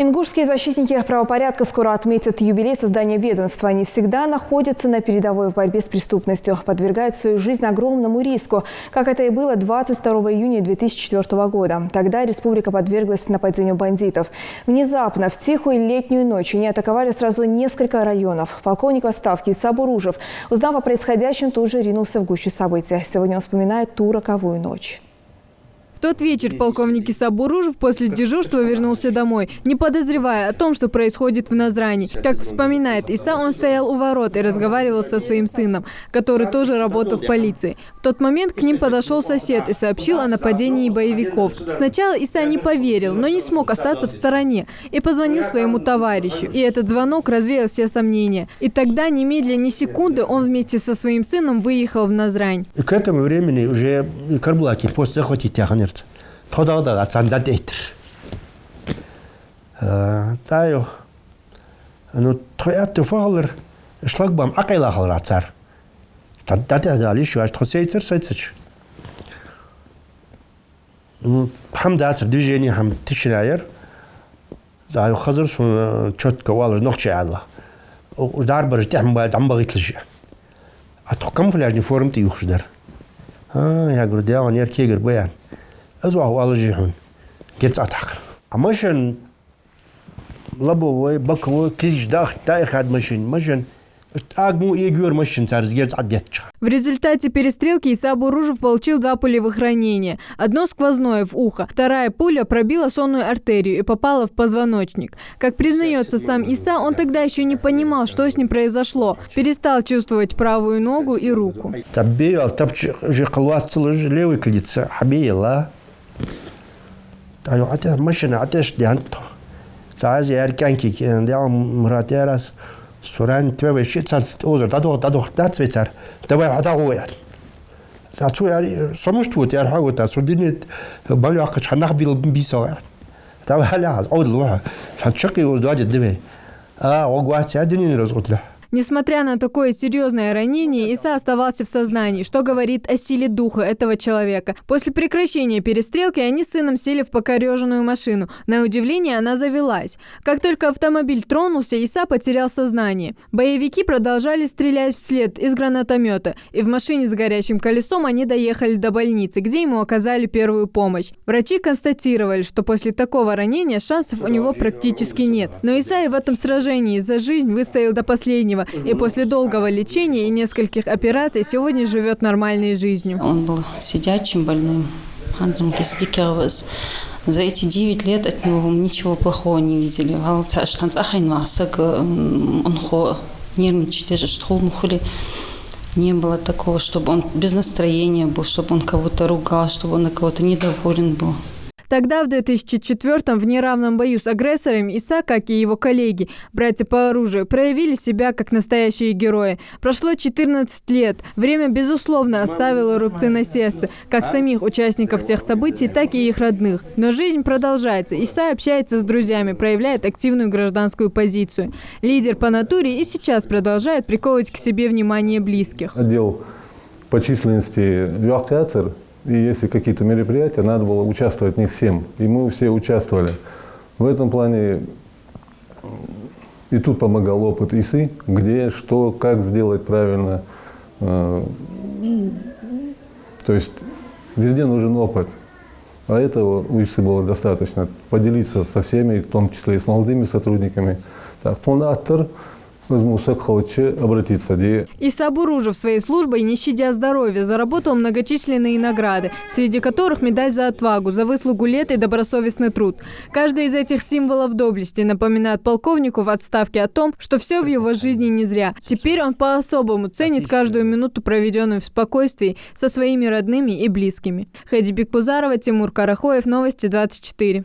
Ингушские защитники правопорядка скоро отметят юбилей создания ведомства. Они всегда находятся на передовой в борьбе с преступностью, подвергают свою жизнь огромному риску, как это и было 22 июня 2004 года. Тогда республика подверглась нападению бандитов. Внезапно в тихую летнюю ночь они атаковали сразу несколько районов. Полковник в отставке Иса Буружев, узнав о происходящем, тут же ринулся в гущу событий. Сегодня он вспоминает ту роковую ночь. В тот вечер полковник Иса Буружев после дежурства вернулся домой, не подозревая о том, что происходит в Назрани. Как вспоминает Иса, он стоял у ворот и разговаривал со своим сыном, который тоже работал в полиции. В тот момент к ним подошел сосед и сообщил о нападении боевиков. Сначала Иса не поверил, но не смог остаться в стороне и позвонил своему товарищу. И этот звонок развеял все сомнения. И тогда, немедленно, ни секунды, он вместе со своим сыном выехал в Назрань. К этому времени уже Карбулаки после захватить Тяханер. Тогда отцанда дейтер. Таю, ну твоя фалер шлагбам акайлахал рацар. Тогда дали еще аж тхосейцер сайцеч. Хамдацер движение хам тишнайер. Да, хазар сон четко валер ногче алла. Удар баржтям бай там багитлж. А то камуфляжный форм ты юхждар. Я говорю, да, он яркий баян. أزواه على جيهون جت أتحقر عمشان لبوه بكوه كيش داخل مشين مشان أجمو يجور مشين تارز جت عديتش. В результате перестрелки Иса Буружев получил 2 пулевых ранения. Одно сквозное в ухо, вторая пуля пробила сонную артерию и попала в позвоночник. Как признается сам Иса, он тогда еще не понимал, что с ним произошло. Перестал чувствовать правую ногу и руку. Суран твой щитцар озер дадох дацвецар давай адагояр дацу яри сомуштвот яр хагота судинет баляхч ханах бил бисаа давай лаз одлва шачки уздадет две огвац адинин разготла. Несмотря на такое серьезное ранение, Иса оставался в сознании, что говорит о силе духа этого человека. После прекращения перестрелки они с сыном сели в покореженную машину. На удивление, она завелась. Как только автомобиль тронулся, Иса потерял сознание. Боевики продолжали стрелять вслед из гранатомета, и в машине с горящим колесом они доехали до больницы, где ему оказали первую помощь. Врачи констатировали, что после такого ранения шансов у него практически нет. Но Иса и в этом сражении за жизнь выстоял до последнего. И после долгого лечения и нескольких операций сегодня живет нормальной жизнью. Он был сидячим больным. За эти 9 лет от него ничего плохого не видели. Не было такого, чтобы он без настроения был, чтобы он кого-то ругал, чтобы он на кого-то недоволен был. Тогда, в 2004-м, в неравном бою с агрессорами, Иса, как и его коллеги, братья по оружию, проявили себя как настоящие герои. Прошло 14 лет. Время, безусловно, оставило рубцы на сердце, как самих участников тех событий, так и их родных. Но жизнь продолжается. Иса общается с друзьями, проявляет активную гражданскую позицию. Лидер по натуре и сейчас продолжает приковывать к себе внимание близких. Отдел по численности Юахтяцер. И если какие-то мероприятия, надо было участвовать в них всем. И мы все участвовали. В этом плане и тут помогал опыт Исы, где, что, как сделать правильно. То есть везде нужен опыт. А этого у Исы было достаточно. Поделиться со всеми, в том числе и с молодыми сотрудниками. Так, обратиться. Иса Буружев своей службой, не щадя здоровья, заработал многочисленные награды, среди которых медаль за отвагу, за выслугу лет и добросовестный труд. Каждый из этих символов доблести напоминает полковнику в отставке о том, что все в его жизни не зря. Теперь он по-особому ценит каждую минуту, проведенную в спокойствии со своими родными и близкими. Хэди Бекбузарова, Тимур Карахоев, Новости 24.